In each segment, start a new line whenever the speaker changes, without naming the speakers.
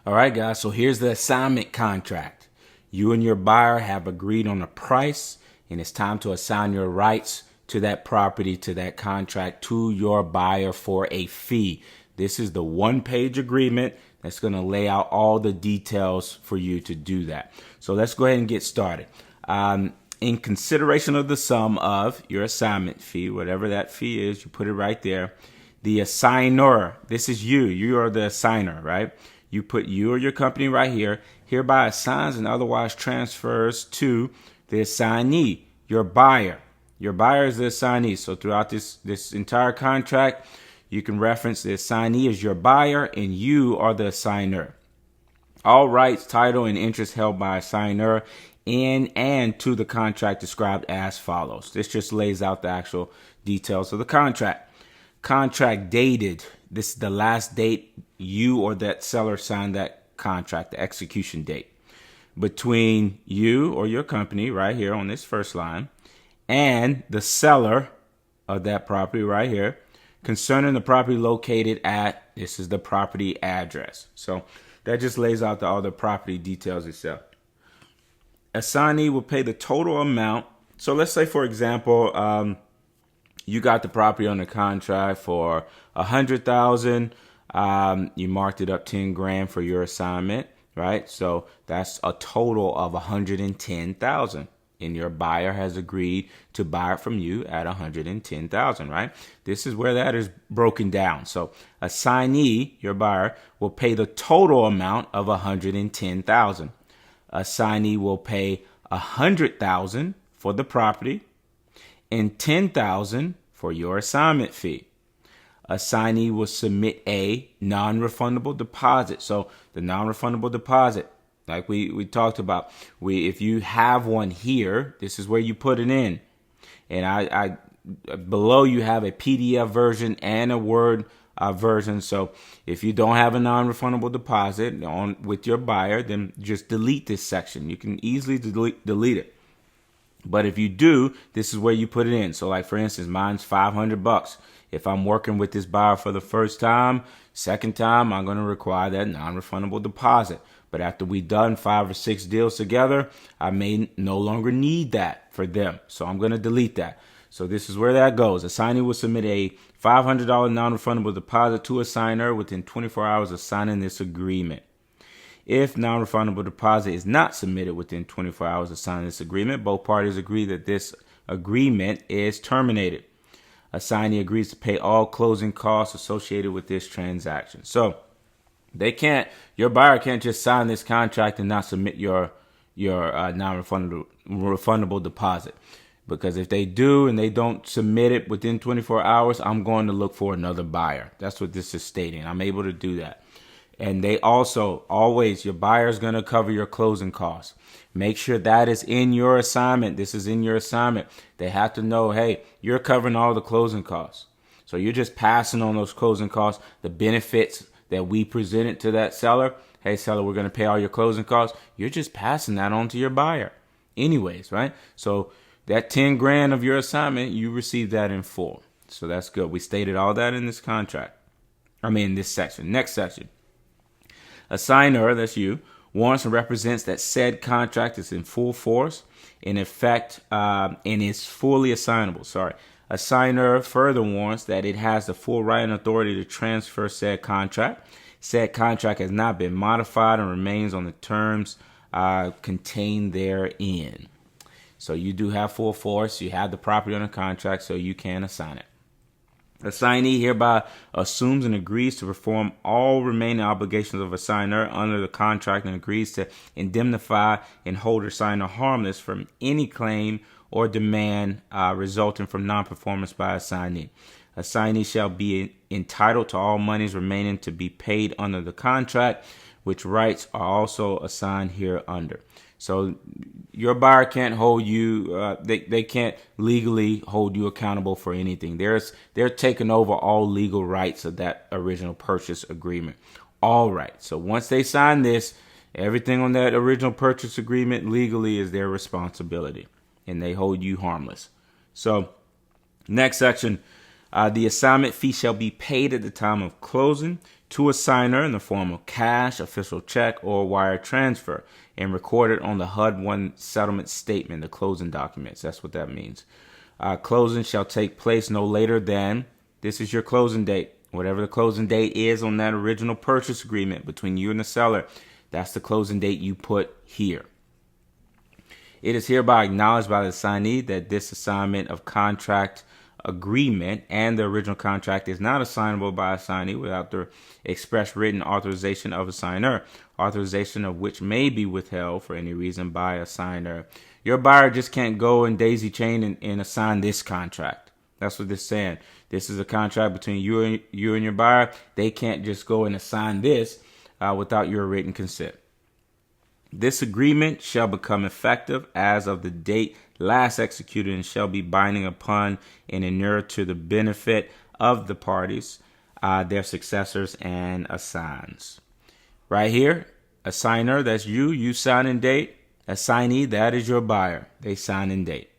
All right, guys, so here's the assignment contract. You and your buyer have agreed on a price, and it's time to assign your rights to that property, to that contract, to your buyer for a fee. This is the one-page agreement that's going to lay out all the details for you to do that. So let's go ahead and get started. In consideration of the sum of your assignment fee, whatever that fee is, you put it right there. The assigner, this is you. You are the assigner, right? You put you or your company right here, hereby assigns and otherwise transfers to the assignee, your buyer. Your buyer is the assignee. So throughout this entire contract, you can reference the assignee as your buyer and you are the assigner. All rights, title, and interest held by assigner in and to the contract described as follows. This just lays out the actual details of the contract. Contract dated. This is the last date you or that seller signed that contract, the execution date. Between you or your company right here on this first line and the seller of that property right here concerning the property located at, this is the property address. So that just lays out all the property details itself. Assignee will pay the total amount. So let's say, for example, you got the property on the contract for $100,000. You marked it up 10 grand for your assignment, right? So that's a total of $110,000. And your buyer has agreed to buy it from you at $110,000, right? This is where that is broken down. So assignee, your buyer, will pay the total amount of $110,000. Assignee will pay $100,000 for the property and $10,000 for your assignment fee. Assignee will submit a non-refundable deposit. So the non-refundable deposit, like we talked about, if you have one here, this is where you put it in. And I below you have a PDF version and a Word version. So if you don't have a non-refundable deposit on with your buyer, then just delete this section. You can easily delete it. But if you do, this is where you put it in. So like, for instance, mine's $500. If I'm working with this buyer for the first time, second time, I'm going to require that non-refundable deposit. But after we done 5 or 6 deals together, I may no longer need that for them. So I'm going to delete that. So this is where that goes. Assignee will submit a $500 non-refundable deposit to assigner within 24 hours of signing this agreement. If non-refundable deposit is not submitted within 24 hours of signing this agreement, both parties agree that this agreement is terminated. Assignee agrees to pay all closing costs associated with this transaction. So your buyer can't just sign this contract and not submit your non-refundable deposit. Because if they do and they don't submit it within 24 hours, I'm going to look for another buyer. That's what this is stating. I'm able to do that. And they also, always, your buyer is going to cover your closing costs. Make sure that is in your assignment. This is in your assignment. They have to know, hey, you're covering all the closing costs. So you're just passing on those closing costs, the benefits that we presented to that seller. Hey, seller, we're going to pay all your closing costs. You're just passing that on to your buyer anyways, right? So that 10 grand of your assignment, you receive that in full. So that's good. We stated all that in this contract. This section. Next section. Assigner, that's you, warrants and represents that said contract is in full force, in effect, and is fully assignable. Assigner further warrants that it has the full right and authority to transfer said contract. Said contract has not been modified and remains on the terms contained therein. So you do have full force. You have the property on the contract, so you can assign it. Assignee hereby assumes and agrees to perform all remaining obligations of assigner under the contract and agrees to indemnify and hold assigner harmless from any claim or demand resulting from non-performance by assignee. Assignee shall be entitled to all monies remaining to be paid under the contract, which rights are also assigned here under. So your buyer can't hold you, they can't legally hold you accountable for anything. They're taking over all legal rights of that original purchase agreement. All right. So once they sign this, everything on that original purchase agreement legally is their responsibility and they hold you harmless. So next section, the assignment fee shall be paid at the time of closing. to a signer in the form of cash, official check, or wire transfer, and recorded on the HUD-1 settlement statement, the closing documents. That's what that means. Closing shall take place no later than, this is your closing date. Whatever the closing date is on that original purchase agreement between you and the seller, that's the closing date you put here. It is hereby acknowledged by the assignee that this assignment of contract agreement and the original contract is not assignable by assignee without the express written authorization of a signer, authorization of which may be withheld for any reason by a signer. Your buyer just can't go and daisy chain and assign this contract. That's what this is saying. This is a contract between you and your buyer. They can't just go and assign this without your written consent. This agreement shall become effective as of the date last executed and shall be binding upon and inure to the benefit of the parties, their successors, and assigns. Right here, assigner, that's you sign and date. Assignee, that is your buyer. They sign and date.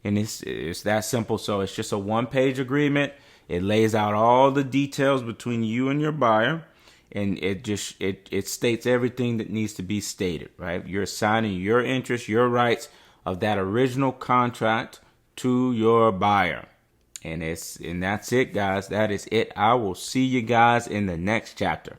And it's that simple. So it's just a one-page agreement. It lays out all the details between you and your buyer. And it states everything that needs to be stated, right? You're assigning your interests, your rights of that original contract to your buyer. And that's it, guys. That is it. I will see you guys in the next chapter.